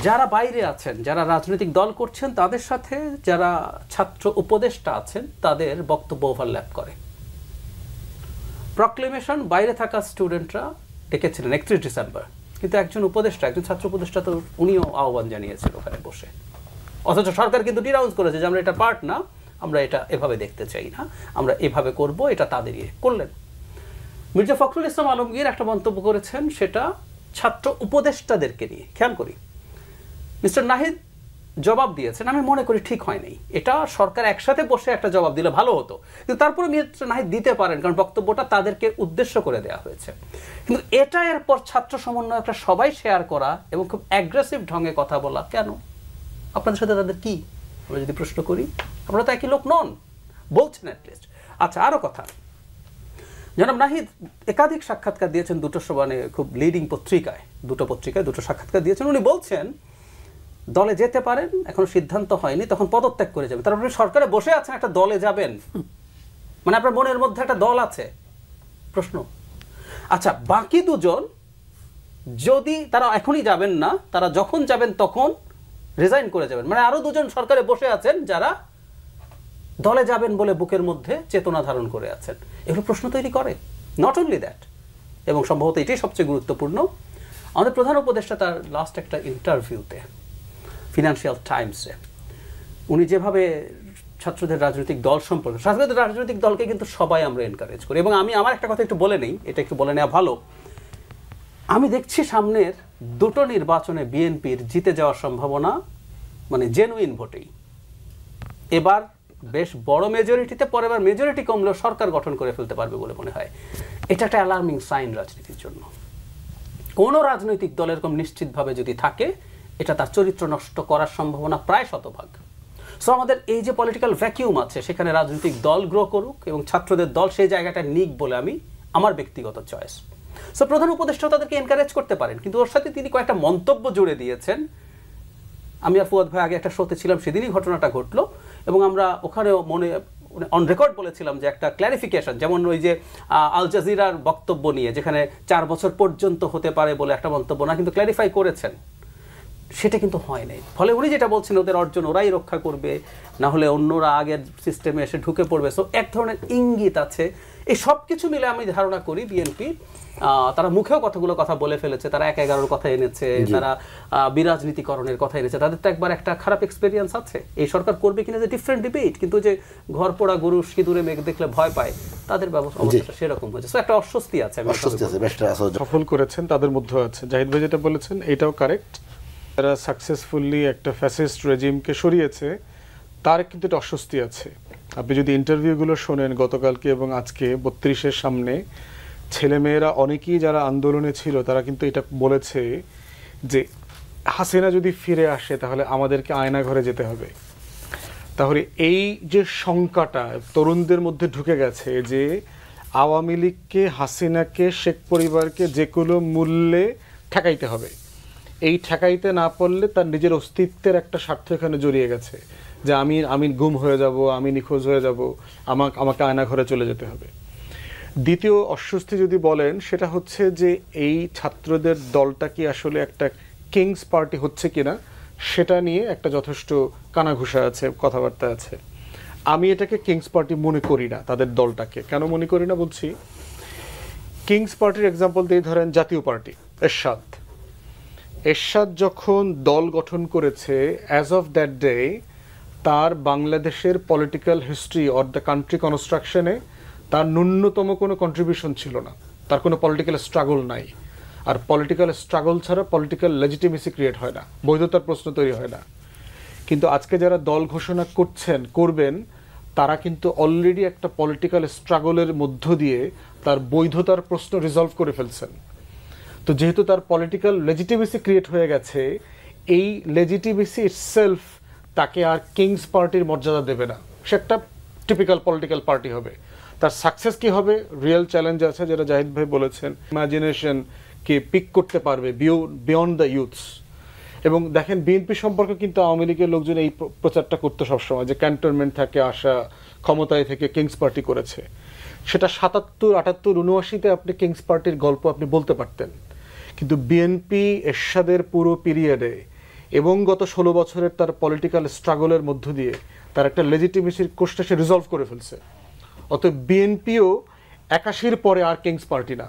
যারা বাইরে আছেন, যারা রাজনৈতিক দল করছেন, তাদের সাথে যারা ছাত্র উপদেষ্টা আছেন তাদের বক্তব্য ওভারল্যাপ করে। প্রক্লেমেশন বাইরে থাকা স্টুডেন্টরা ডেকেছিলেন 31 ডিসেম্বর, কিন্তু একজন উপদেষ্টা, একজন ছাত্র উপদেষ্টা তো উনিও আহ্বান জানিয়েছিল ওখানে বসে, অথচ সরকার কিন্তু ডিনাউন্স করেছে যে আমরা এটা পার্ট না, আমরা এটা এভাবে দেখতে চাই না, আমরা এভাবে করব, এটা তাদের করলেন। মির্জা ফখরুল ইসলাম আলমগীর একটা মন্তব্য করেছেন, সেটা ছাত্র উপদেষ্টাদেরকে নিয়ে। খেয়াল করি, মিস্টার নাহিদ জবাব দিয়েছেন, আমি মনে করি ঠিক হয় নাই, এটা সরকার একসাথে বসে একটা জবাব দিলে ভালো হতো, কিন্তু তারপরে মিস্টার নাহিদ দিতে পারেন, কারণ বক্তব্যটা তাদেরকে উদ্দেশ্য করে দেওয়া হয়েছে। কিন্তু এটা এরপর ছাত্র সমন্বয়করা সবাই শেয়ার করা এবং খুব অ্যাগ্রেসিভ ঢঙে কথা বলা কেন? আপনাদের সাথে তাদের কি? আমরা যদি প্রশ্ন করি, আপনারা তো একই লোক নন, বলছেন অ্যাটলিস্ট। আচ্ছা, আরো কথা, জনাব নাহিদ একাধিক সাক্ষাৎকার দিয়েছেন দুটো সমানে, খুব লিডিং পত্রিকায়, দুটো পত্রিকায় দুটো সাক্ষাৎকার দিয়েছেন। উনি বলছেন দলে যেতে পারেন, এখনো সিদ্ধান্ত হয়নি, তখন পদত্যাগ করে যাবেন। তারপর আপনি সরকারে বসে আছেন, একটা দলে যাবেন, মানে আপনার মনের মধ্যে একটা দল আছে? প্রশ্ন। আচ্ছা, বাকি দুজন যদি তারা এখনই যাবেন না, তারা যখন যাবেন তখন রিজাইন করে যাবেন, মানে আরো দুজন সরকারে বসে আছেন যারা দলে যাবেন বলে বুকের মধ্যে চেতনা ধারণ করে আছেন। এগুলো প্রশ্ন তৈরি করে। নট অনলি দ্যাট, এবং সম্ভবত এটাই সবচেয়ে গুরুত্বপূর্ণ, আমাদের প্রধান উপদেষ্টা তার লাস্ট একটা ইন্টারভিউতে ফিনান্সিয়াল টাইমসে উনি যেভাবে ছাত্রদের রাজনৈতিক দল সম্পর্কে, ছাত্রদের রাজনৈতিক দলকে কিন্তু সবাই আমরা এনকারেজ করি, এবং আমি আমার একটা কথা একটু বলে নেই, এটা একটু বলে নেওয়া ভালো। আমি দেখছি সামনের দুটো নির্বাচনে বিএনপির জিতে যাওয়ার সম্ভাবনা মানে জেনুইন ভোটেই এবার বেশ বড় মেজরিটিতে, পরের মেজরিটি কমলেও সরকার গঠন করে ফেলতে পারবে বলে মনে হয়। এটা একটা অ্যালার্মিং সাইন রাজনীতির জন্য। কোনো রাজনৈতিক দল এরকম নিশ্চিতভাবে যদি থাকে, এটা তার চরিত্র নষ্ট করার সম্ভাবনা প্রায় শতভাগ। সো আমাদের এই যে পলিটিক্যাল ভ্যাকিউম আছে, সেখানে রাজনৈতিক দল গ্রো করুক এবং ছাত্রদের দল সেই জায়গাটা নিক বলে আমার ব্যক্তিগত চয়েস। সো প্রধান উপদেষ্টা তাদেরকে এনকারেজ করতে পারেন, কিন্তু ওর সাথে তিনি কয়েকটা মন্তব্য জুড়ে দিয়েছেন। আমি আর ফুয়াদ ভাই আগে একটা শোতে ছিলাম, সেদিনই ঘটনাটা ঘটলো, এবং আমরা ওখানেও অন রেকর্ড বলেছিলাম যে একটা ক্ল্যারিফিকেশন, যেমন ওই যে আল জাজিরার বক্তব্য নিয়ে, যেখানে 4 বছর পর্যন্ত হতে পারে বলে একটা মন্তব্য না, কিন্তু ক্ল্যারিফাই করেছেন, সেটা কিন্তু হয় নাই। ফলে উনি যেটা বলছেন, ওদের অর্জন ওরাই রক্ষা করবে, না হলে অন্যরা আগের সিস্টেমে এসে ঢুকে পড়বে। সো এক ধরনের ইঙ্গিত আছে। এই সব কিছু মিলে আমি ধারণা করি বিএনপি তারা মুখেও কতগুলো কথা বলে ফেলেছে, তারা 1-11 কথা এনেছে, তারা বিরাজনীতিকরণের কথা এনেছে, তাদের তো একবার একটা খারাপ এক্সপেরিয়েন্স আছে। এই সরকার করবে কিনা যে ডিফারেন্ট ডিবেট, কিন্তু যে ঘর পোড়া গরু সিঁদুরে মেঘ দেখলে ভয় পায়, তাদের অবস্থা সেরকম হয়েছে। সো একটা অস্বস্তি আছে। সফল করেছেন তাদের মধ্যে আছে। জাহিদ ভাই যেটা বলেছেন এটাও কারেক্ট। যারা সাকসেসফুলি একটা ফ্যাসিস্ট রেজিমকে সরিয়েছে, তার কিন্তু একটা অস্বস্তি আছে। আপনি যদি ইন্টারভিউগুলো শোনেন গতকালকে এবং আজকে 32-এর সামনে, ছেলেমেয়েরা অনেকেই যারা আন্দোলনে ছিল তারা কিন্তু এটা বলেছে যে হাসিনা যদি ফিরে আসে তাহলে আমাদেরকে আয়না ঘরে যেতে হবে। তাহলে এই যে শঙ্কাটা তরুণদের মধ্যে ঢুকে গেছে যে আওয়ামী লীগকে, হাসিনাকে, শেখ পরিবারকে যে কোনো মূল্যে ঠেকাইতে হবে, এই ঠেকাইতে না পারলে তার নিজের অস্তিত্বের একটা স্বার্থ এখানে জড়িয়ে গেছে, যে আমি গুম হয়ে যাব, আমি নিখোঁজ হয়ে যাব, আমাকে আয়না ঘরে চলে যেতে হবে। দ্বিতীয় অস্বস্তি যদি বলেন, সেটা হচ্ছে যে এই ছাত্রদের দলটা কি আসলে একটা কিংস পার্টি হচ্ছে কিনা, সেটা নিয়ে একটা যথেষ্ট কানাঘুষা আছে, কথাবার্তা আছে। আমি এটাকে কিংস পার্টি মনে করি না। তাদের দলটাকে কেন মনে করি না বলছি, কিংস পার্টির এক্সাম্পল দিয়ে ধরেন জাতীয় পার্টি, এরশাদ যখন দল গঠন করেছে, অ্যাজ অফ দ্যাট ডে তার বাংলাদেশের political history or the country কনস্ট্রাকশনে তার ন্যূনতম কোনো কন্ট্রিবিউশন ছিল না, তার কোনো পলিটিক্যাল স্ট্রাগল নাই। আর পলিটিক্যাল স্ট্রাগল ছাড়া পলিটিক্যাল লেজিটিমেসি ক্রিয়েট হয় না, বৈধতার প্রশ্ন তৈরি হয় না। কিন্তু আজকে যারা দল ঘোষণা করবেন, তারা কিন্তু অলরেডি একটা পলিটিক্যাল স্ট্রাগলের মধ্য দিয়ে তার বৈধতার প্রশ্ন রিজলভ করে ফেলছেন। তো যেহেতু তার পলিটিক্যাল লেজিটিমেসি ক্রিয়েট হয়ে গেছে, এই লেজিটিমেসি ইটসেলফ তাকে আর কিংস পার্টির মর্যাদা দেবে না, সে একটা টিপিক্যাল পলিটিক্যাল পার্টি হবে। তার সাকসেস কি হবে, রিয়েল চ্যালেঞ্জ আছে, যেটা জাহিদ ভাই বলেছেন, ইমাজিনেশনকে পিক করতে পারবে বিয়ন্ড দ্য ইউথস। এবং দেখেন বিএনপি সম্পর্কে কিন্তু আওয়ামী লীগের লোকজন এই প্রচারটা করতে সবসময়, যে ক্যান্টনমেন্ট থেকে আসা, ক্ষমতায় থেকে কিংস পার্টি করেছে। সেটা 77, 78, 79-তে আপনি কিংস পার্টির গল্প আপনি বলতে পারতেন। কিন্তু বিএনপি এরশাদের পুরো পিরিয়ডে এবং গত 16 বছরের তার পলিটিক্যাল স্ট্রাগলের মধ্য দিয়ে তার একটা লেজিটিমেসির কোশ্চেন সে রিজলভ করে ফেলছে। অতএব বিএনপিও 81-র পরে আর কিংস পার্টি না,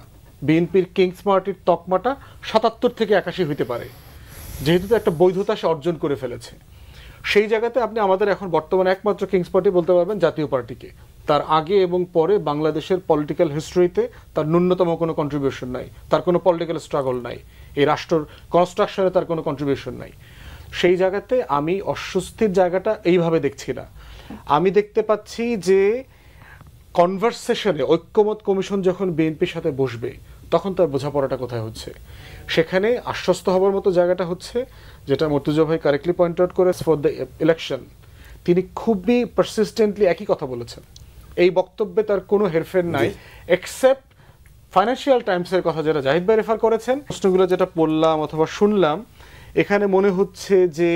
বিএনপির কিংস পার্টির তকমাটা 77 থেকে 81 হইতে পারে, যেহেতু তো একটা বৈধতা সে অর্জন করে ফেলেছে। সেই জায়গাতে আপনি আমাদের এখন বর্তমানে একমাত্র কিংস পার্টি বলতে পারবেন জাতীয় পার্টিকে। তার আগে এবং পরে বাংলাদেশের পলিটিক্যাল হিস্ট্রিতে তার ন্যূনতম কোনো কন্ট্রিবিউশন নাই, তার কোনো পলিটিক্যাল স্ট্রাগল নাই, এই রাষ্ট্রের কনস্ট্রাকশনে তার কোনো কন্ট্রিবিউশন নাই। সেই জায়গাতে আমি অস্বস্তির জায়গাটা এইভাবে দেখছি না। আমি দেখতে পাচ্ছি যে কনভারসেশনে ঐক্যমত কমিশন যখন বিএনপির সাথে বসবে তখন তার বোঝাপড়াটা কোথায় হচ্ছে, সেখানে আশ্বস্ত হবার মতো জায়গাটা হচ্ছে যেটা মর্তুজা ভাই কারেক্টলি পয়েন্ট আউট করে ফর দ্য ইলেকশন তিনি খুবই পারসিস্টেন্টলি একই কথা বলেছেন। এই বক্তব্যে তার কোনো হেরফের নাই, এক্সেপ্ট ফাইন্যান্সিয়াল টাইমসের কথা যেটা জাহিদ ভাই রেফার করেছেন। প্রশ্নগুলো যেটা পড়লাম অথবা শুনলাম, এখানে মনে হচ্ছে যে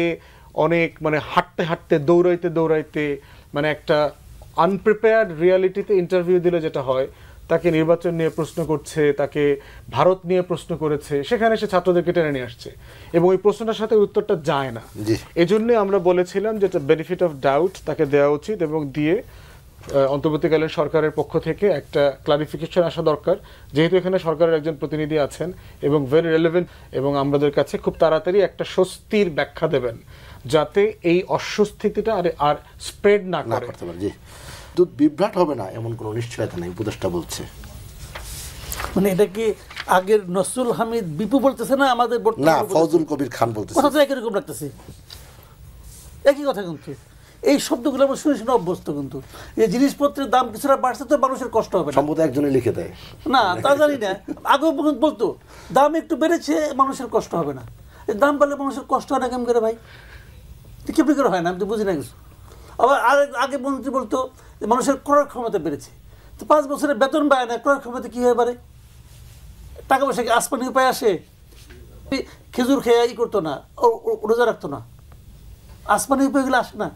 অনেক মানে হাঁটতে হাঁটতে দৌড়াইতে দৌড়াইতে মানে একটা আনপ্রিপেয়ার্ড রিয়ালিটিতে ইন্টারভিউ দিলে যেটা হয়, তাকে নির্বাচন নিয়ে প্রশ্ন করছে, তাকে ভারত নিয়ে প্রশ্ন করেছে, সেখানে সে ছাত্রদেরকে টেনে নিয়ে আসছে এবং ওই প্রশ্নটার সাথে উত্তরটা যায় না। এজন্য আমরা বলেছিলাম যে বেনিফিট অফ ডাউট তাকে দেওয়া উচিত এবং দিয়ে অন্তর্বর্তীকালীন সরকারের পক্ষ থেকে একটা ক্লারিফিকেশন আসা দরকার, যেহেতু এখানে সরকারের একজন প্রতিনিধি আছেন এবং ভেরি রেলেভেন্ট, এবং আমাদের কাছে খুব তাড়াতাড়ি একটা স্বস্তির ব্যাখ্যা দেবেন যাতে এই অস্বস্তিটা আর স্প্রেড না করতে পারে। বিভ্রাট হবে না এমন কোনো নিশ্চয়তা নেই, উপদেষ্টা বলছে। মানে এটা কি আগের নসরুল হামিদ বিপু বলতেছে না আমাদের না ফজল কবির খান বলতেছে, কথা তো একই রকম লাগতেছে, একই কথা। কিন্তু এই শব্দগুলো আমরা শুনে শুনে অভ্যস্ত, কিন্তু এই জিনিসপত্রের দাম কিছুটা বাড়ছে তো মানুষের কষ্ট হবে না। সম্ভবত একজনে লিখে দেয় না তা জানি না, আগেও বলতো দাম একটু বেড়েছে মানুষের কষ্ট হবে না, এই দাম বাড়লে মানুষের কষ্ট হয় না কেমন করে ভাই, কেমনি করে হয় না, আমি তো বুঝি না কিছু। আবার আগে মন্ত্রী বলতো মানুষের ক্রয় ক্ষমতা বেড়েছে, তো 5 বছরের বেতন বাড়ে না, ক্রয় ক্ষমতা কী হয়ে পারে, টাকা পয়সা কি আসমানি উপায় আসে? খেজুর খেয়ে ই করতো না, রোজা রাখতো না, আসমানি উপায়গুলো আসে না,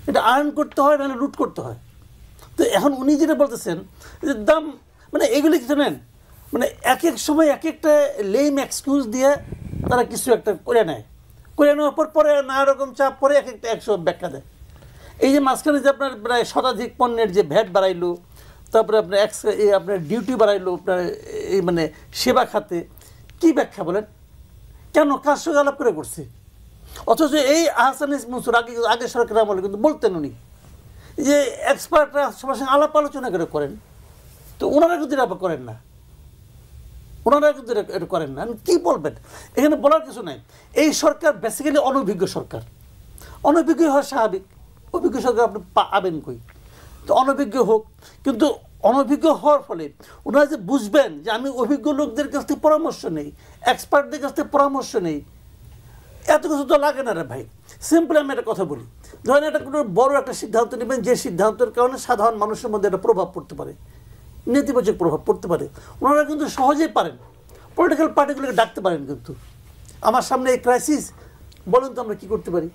এটা আর্ন করতে হয় নাহলে লুট করতে হয়। তো এখন উনি যেটা বলতেছেন যে দাম মানে এগুলি কি জানেন, মানে এক এক সময় এক একটা লেম এক্সকিউজ দিয়ে তারা কিছু একটা করে নেয়, করে নেওয়ার পর পরে নানা রকম চাপ পরে এক একটা 100 ব্যাখ্যা দেয়। এই যে মাঝখানে যে আপনার প্রায় শতাধিক পণ্যের যে ভ্যাট বাড়াইলো, তারপরে আপনার আপনার ডিউটি বাড়াইলো আপনার এই মানে সেবা খাতে, কি ব্যাখ্যা বলেন, কেন, কার সঙ্গে আলাপ করে করছে? অথচ এই আহসান মনসুর আগে সরকার আমলে কিন্তু বলতেন উনি যে এক্সপার্টরা সবার সঙ্গে আলাপ আলোচনা করে করেন, তো ওনারা কিন্তু এটা করেন না, ওনারা কিন্তু এটা করেন না। কি বলবেন, এখানে বলার কিছু নাই। এই সরকার বেসিক্যালি অনভিজ্ঞ সরকার, অনভিজ্ঞ হওয়া স্বাভাবিক, অভিজ্ঞ সরকার আপনি পাবেন কই? তো অনভিজ্ঞ হোক, কিন্তু অনভিজ্ঞ হওয়ার ফলে ওনারা যে বুঝবেন যে আমি অভিজ্ঞ লোকদের কাছ থেকে পরামর্শ নেই, এক্সপার্টদের কাছ থেকে পরামর্শ নেই, এত কিছু তো লাগে না রে ভাই। সিম্পল আমি একটা কথা বলি, ধরেন একটা কোনো বড় একটা সিদ্ধান্ত নেবেন, যে সিদ্ধান্তের কারণে সাধারণ মানুষের মধ্যে একটা প্রভাব পড়তে পারে, নেতিবাচক প্রভাব পড়তে পারে, ওনারা কিন্তু সহজেই পারেন, পলিটিক্যাল পার্টিগুলোকে ডাকতে পারেন। কিন্তু আমার সামনে এই ক্রাইসিস, বলুন তো আমরা কী করতে পারি?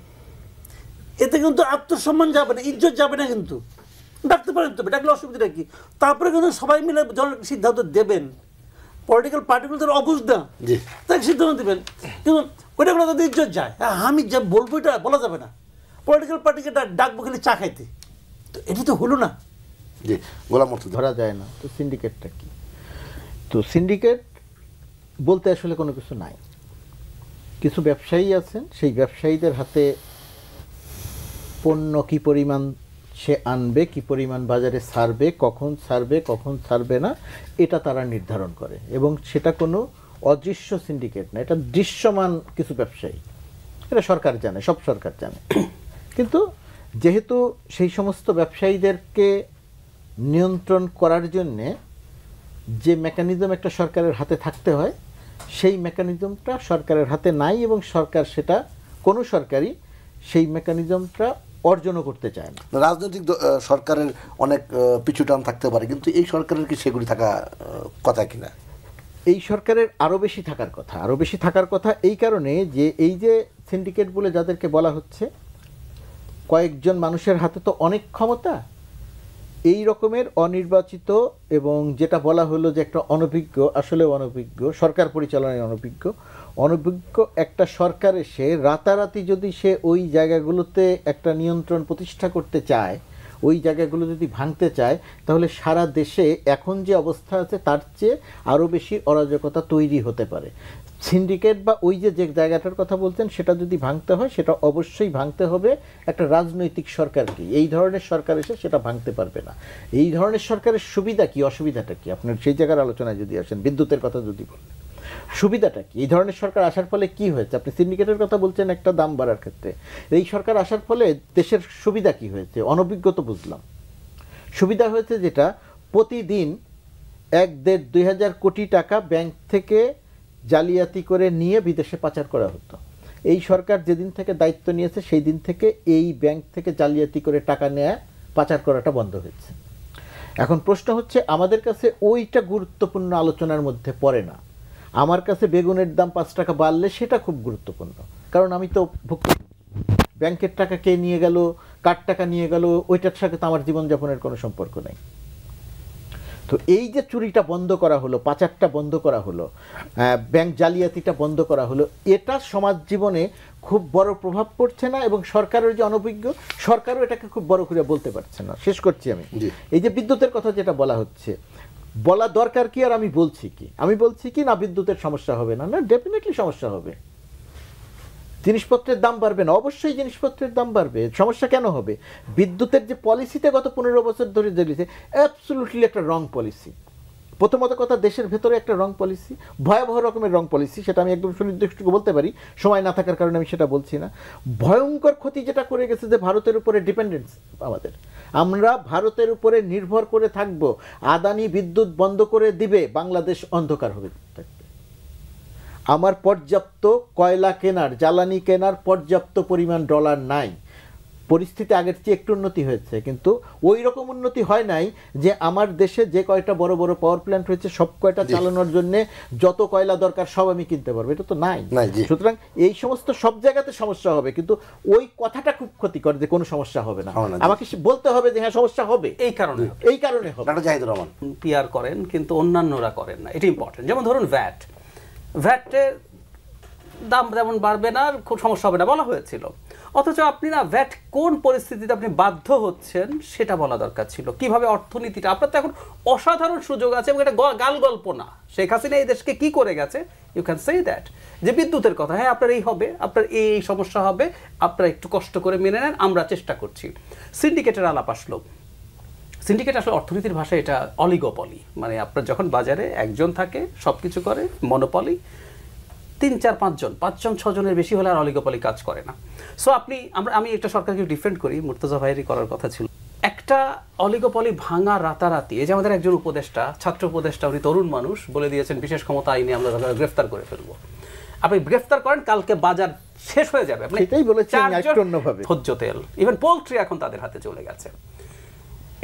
এতে কিন্তু আত্মসম্মান যাবে না, ইজ্জত যাবে না, কিন্তু ডাকতে পারেন, তবে ডাকলে অসুবিধাটা কি? তারপরে কিন্তু সবাই মিলে যখন সিদ্ধান্ত দেবেন, পলিটিক্যাল পার্টিগুলো তো অবুঝ না, তাকে সিদ্ধান্ত দেবেন, কিন্তু ওইটা বলে তাদের ইজ্জত যায়। আমি যা বলবো এটা বলা যাবে না, পলিটিক্যাল পার্টিকে ডাকবো খালি চা খাইতে, তো এটি তো হলো না। জি, গোলাম মর্তুজা। ধরা যায় না। তো সিন্ডিকেটটা কি? তো সিন্ডিকেট বলতে আসলে কোনো কিছু নাই, কিছু ব্যবসায়ী আছেন, সেই ব্যবসায়ীদের হাতে পণ্য কি পরিমাণ সে আনবে, কি পরিমাণ বাজারে ছাড়বে, কখন ছাড়বে না, এটা তারা নির্ধারণ করে, এবং সেটা কোনো অদৃশ্য সিন্ডিকেট না, এটা দৃশ্যমান কিছু ব্যবসায়ী, এটা সরকার জানে, সব সরকার জানে। কিন্তু যেহেতু সেই সমস্ত ব্যবসায়ীদেরকে নিয়ন্ত্রণ করার জন্যে যে মেকানিজম একটা সরকারের হাতে থাকতে হয়, সেই মেকানিজমটা সরকারের হাতে নাই, এবং সরকার সেটা, কোনো সরকারই সেই মেকানিজমটা অর্জনও করতে চায় না। রাজনৈতিক সরকারের অনেক পিছুটান থাকতে পারে, কিন্তু এই সরকারের কি সেগুলি থাকা কথা কিনা? এই সরকারের আরও বেশি থাকার কথা, এই কারণে যে এই যে সিন্ডিকেট বলে যাদেরকে বলা হচ্ছে, কয়েকজন মানুষের হাতে তো অনেক ক্ষমতা, এই রকমের অনির্বাচিত এবং যেটা বলা হলো যে একটা অনভিজ্ঞ, আসলে অনভিজ্ঞ, সরকার পরিচালনায় অনভিজ্ঞ, অনভিজ্ঞ একটা সরকার এসে রাতারাতি যদি সে ওই জায়গাগুলোতে একটা নিয়ন্ত্রণ প্রতিষ্ঠা করতে চায়, ওই জায়গাগুলো যদি ভাঙতে চায়, তাহলে সারা দেশে এখন যে অবস্থা আছে তার চেয়ে আরও বেশি অরাজকতা তৈরি হতে পারে। সিন্ডিকেট বা ওই যে জায়গাটার কথা বলছেন সেটা যদি ভাঙতে হয়, সেটা অবশ্যই ভাঙতে হবে একটা রাজনৈতিক সরকারকে। এই ধরনের সরকার এসে সেটা ভাঙতে পারবে না। এই ধরনের সরকারের সুবিধা কি, অসুবিধাটা কি, আপনার সেই জায়গার আলোচনায় যদি আসেন, বিদ্যুতের কথা যদি বলেন, সুবিধাটা কি? এই ধরনের সরকার আসার ফলে কি হয়েছে? আপনি সিন্ডিকেটের কথা বলছেন একটা দাম বাড়ার ক্ষেত্রে, এই সরকার আসার ফলে দেশের সুবিধা কি হয়েছে? অনভিজ্ঞ তো বুঝলাম। সুবিধা হয়েছে যেটা, প্রতিদিন 1-1.5-2 কোটি টাকা ব্যাংক থেকে জালিয়াতি করে নিয়ে বিদেশে পাচার করা হতো। এই সরকার যেদিন থেকে দায়িত্ব নিয়েছে সেই দিন থেকে এই ব্যাংক থেকে জালিয়াতি করে টাকা নেয়া, পাচার করাটা বন্ধ হয়েছে। এখন প্রশ্ন হচ্ছে, আমাদের কাছে ওইটা গুরুত্বপূর্ণ আলোচনার মধ্যে পড়ে না। আমার কাছে বেগুনের দাম 5 টাকা বাড়লে সেটা খুব গুরুত্বপূর্ণ, কারণ আমি তো ভুক্তভোগী। ব্যাংকের টাকা কে নিয়ে গেল, কার টাকা নিয়ে গেল, ওইটার সাথে তো আমার জীবনযাপনের কোনো সম্পর্ক নেই। তো এই যে চুরিটা বন্ধ করা হলো, পাচারটা বন্ধ করা হলো, ব্যাংক জালিয়াতিটা বন্ধ করা হলো, এটা সমাজ জীবনে খুব বড় প্রভাব পড়ছে না, এবং সরকারের যে অনভিজ্ঞ, সরকারও এটাকে খুব বড় করে বলতে পারছে না। শেষ করছি আমি, এই যে বিদ্যুতের কথা যেটা বলা হচ্ছে, বলা দরকার কি আর আমি বলছি কি? আমি বলছি কি না বিদ্যুতের সমস্যা হবে না, না ডেফিনেটলি সমস্যা হবে। জিনিসপত্রের দাম বাড়বে না, অবশ্যই জিনিসপত্রের দাম বাড়বে। সমস্যা কেন হবে? বিদ্যুতের যে পলিসিতে গত 15 বছর ধরে চলেছে, অ্যাবসলিউটলি একটা রং পলিসি। প্রথমত কথা, দেশের ভেতরে একটা রং পলিসি, ভয়াবহ রকমের রং পলিসি, সেটা আমি একদম সুনির্দিষ্ট বলতে পারি, সময় না থাকার কারণে আমি সেটা বলছি না। ভয়ঙ্কর ক্ষতি যেটা করে গেছে যে ভারতের উপরে ডিপেন্ডেন্স আমাদের, আমরা ভারতের উপরে নির্ভর করে থাকবো। আদানি বিদ্যুৎ বন্ধ করে দিবে, বাংলাদেশ অন্ধকার হবে থাকবে। আমার পর্যাপ্ত কয়লা কেনার, জ্বালানি কেনার পর্যাপ্ত পরিমাণ ডলার নাই। পরিস্থিতি আগের চেয়ে একটু উন্নতি হয়েছে, কিন্তু ওই রকম উন্নতি হয় নাই যে আমার দেশে যে কয়টা বড় বড় পাওয়ার প্ল্যান্ট হয়েছে সব কয়টা চালানোর জন্য যত কয়লা দরকার সব আমি কিনতে পারবো, এটা তো নাই। সুতরাং এই সমস্ত সব জায়গাতে সমস্যা হবে, কিন্তু ওই কথাটা খুব ক্ষতিকর যে কোনো সমস্যা হবে না। আমাকে বলতে হবে যে হ্যাঁ সমস্যা হবে, এই কারণে হবে। ডাক্তার জাহিদুর রহমান পিআর করেন কিন্তু অন্যান্যরা করেন না, এটা ইম্পর্টেন্ট। যেমন ধরুন ভ্যাটের দাম যেমন বাড়বে না, খুব সমস্যা হবে না বলা হয়েছিল, অথচ আপনি না ভ্যাট কোন পরিস্থিতিতে আপনি বাধ্য হচ্ছেন সেটা বলা দরকার ছিল। কিভাবে অর্থনীতিটা, আপনার তো এখন অসাধারণ সুযোগ আছে, এবং এটা গাল গল্প না। শেখ হাসিনা এই দেশকে কি করে গেছে, ইউ ক্যান সে দ্যাট। যে বিদ্যুতের কথা, হ্যাঁ আপনার এই হবে, আপনার এই সমস্যা হবে, আপনারা একটু কষ্ট করে মেনে নেন, আমরা চেষ্টা করছি। সিন্ডিকেটের আলাপ আসলো। সিন্ডিকেট আসলে অর্থনীতির ভাষায় এটা অলিগোপলি, মানে আপনার যখন বাজারে একজন থাকে সব কিছু করে, মনোপলি 3-4-5 জন 5-6 জনের বেশি হলে আর অলিগোপলি কাজ করে না। সো আমি একটা সরকারকে ডিফেন্ড করি, মুর্তজা ভাইয়েরই করার কথা ছিল। একটা অলিগোপলি ভাঙা রাতারাতি, এই যে আমাদের একজন উপদেষ্টা, ছাত্র উপদেষ্টা, উনি তরুণ মানুষ, বলে দিয়েছেন বিশেষ ক্ষমতা আইনে আমরা গ্রেফতার করে ফেলবো। আপনি গ্রেফতার করেন, কালকে বাজার শেষ হয়ে যাবে। সেটাই বলেছেন একটন্যভাবে। ভোজ্য তেল, ইভেন পোল্ট্রি এখন তাদের হাতে চলে গেছে।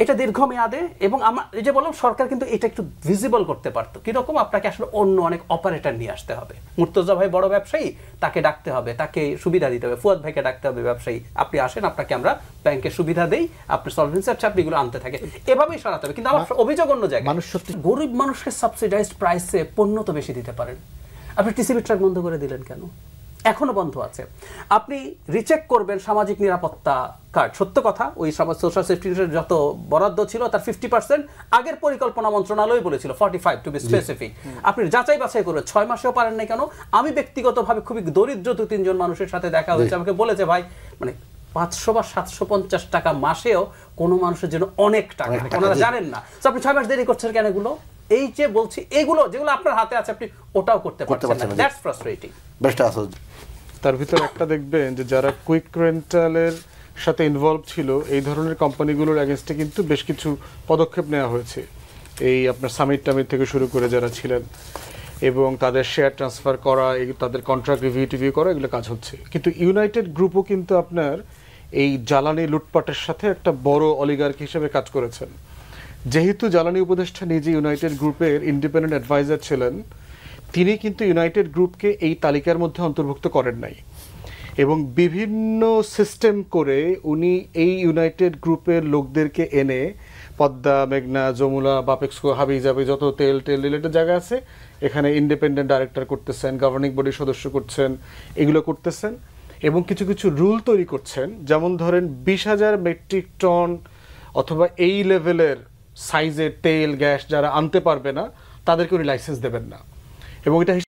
এটা দীর্ঘমেয়াদে, এবং আমার এই যে বললাম, সরকার কিন্তু এটা একটু ভিজিবল করতে পারতো। কিরকম? আপনাকে আসলে অন্য অনেক অপারেটর নিয়ে আসতে হবে। মুর্তজা ভাই বড় ব্যবসায়ী, তাকে ডাকতে হবে, তাকে সুবিধা দিতে হবে। ফুয়াদ ভাইকে ডাকতে হবে, ব্যবসায়ী, আপনি আসেন, আপনাকে আমরা ব্যাংকের সুবিধা দেই, আপনি সলভেন্সি আপনি এগুলো আনতে থাকে, এভাবেই সরাতে হবে। কিন্তু আমার অভিযোগ অন্য জায়গায়, মানুষ সত্যি গরিব মানুষকে সাবসিডাইজড প্রাইসে পণ্য তো বেশি দিতে পারেন। আপনি টিসিবি ট্রাক বন্ধ করে দিলেন কেন? এখনো বন্ধ আছে। আপনি রিচেক করবেন সামাজিক নিরাপত্তা কার্ড, সত্য কথা, ওই সোশ্যাল সেফটি নেটের যত বরাদ্দ ছিল তার 50% আগের পরিকল্পনা মন্ত্রণালয় বলেছিল, 45 টু বি স্পেসিফিক। আপনি যাচাই বাছাই করে 6 মাসেও পারেন নাই কেন? আমি ব্যক্তিগতভাবে খুবই দরিদ্র 2-3 জন মানুষের সাথে দেখা হয়েছে, আমাকে বলেছে ভাই, মানে 500 বা 750 টাকা মাসেও কোনো মানুষের জন্য অনেক টাকা, ওনারা জানেন না। আপনি 6 মাস দেরি করছেন কেন? এগুলো এই যে বলছি, এগুলো যেগুলো আপনার হাতে আছে আপনি ওটাও করতে পারছেন না। That's frustrating. তার ভিতর একটা দেখবেন যে যারা কুইক রেন্টালের সাথে ইনভলভ ছিল, এই ধরনের কোম্পানিগুলোর এগেনস্টে কিন্তু বেশ কিছু পদক্ষেপ নেওয়া হয়েছে। এই আপনার সামিট থেকে শুরু করে যারা ছিলেন, এবং তাদের শেয়ার ট্রান্সফার করা, তাদের কন্ট্রাক্ট রিভিউ করা, এগুলো কাজ হচ্ছে। কিন্তু ইউনাইটেড গ্রুপও কিন্তু আপনার এই জ্বালানি লুটপাটের সাথে একটা বড় অলিগার্কি হিসেবে কাজ করেছেন। যেহেতু জ্বালানি উপদেষ্টা নিজে ইউনাইটেড গ্রুপের ইন্ডিপেন্ডেন্ট অ্যাডভাইজার ছিলেন, তিনি কিন্তু ইউনাইটেড গ্রুপকে এই তালিকার মধ্যে অন্তর্ভুক্ত করেন নাই, এবং বিভিন্ন সিস্টেম করে উনি এই ইউনাইটেড গ্রুপের লোকদেরকে এনে পদ্মা, মেঘনা, যমুনা, বাপেক্সকো, হাবি জাবি যত তেল রিলেটেড জায়গা আছে, এখানে ইন্ডিপেন্ডেন্ট ডাইরেক্টর করতেছেন, গভর্নিং বডির সদস্য করছেন, এগুলো করতেছেন এবং কিছু কিছু রুল তৈরি করছেন। যেমন ধরেন 20,000 মেট্রিক টন অথবা এই লেভেলের সাইজের তেল গ্যাস যারা আনতে পারবে না তাদেরকে উনি লাইসেন্স দেবেন না, এবং এটা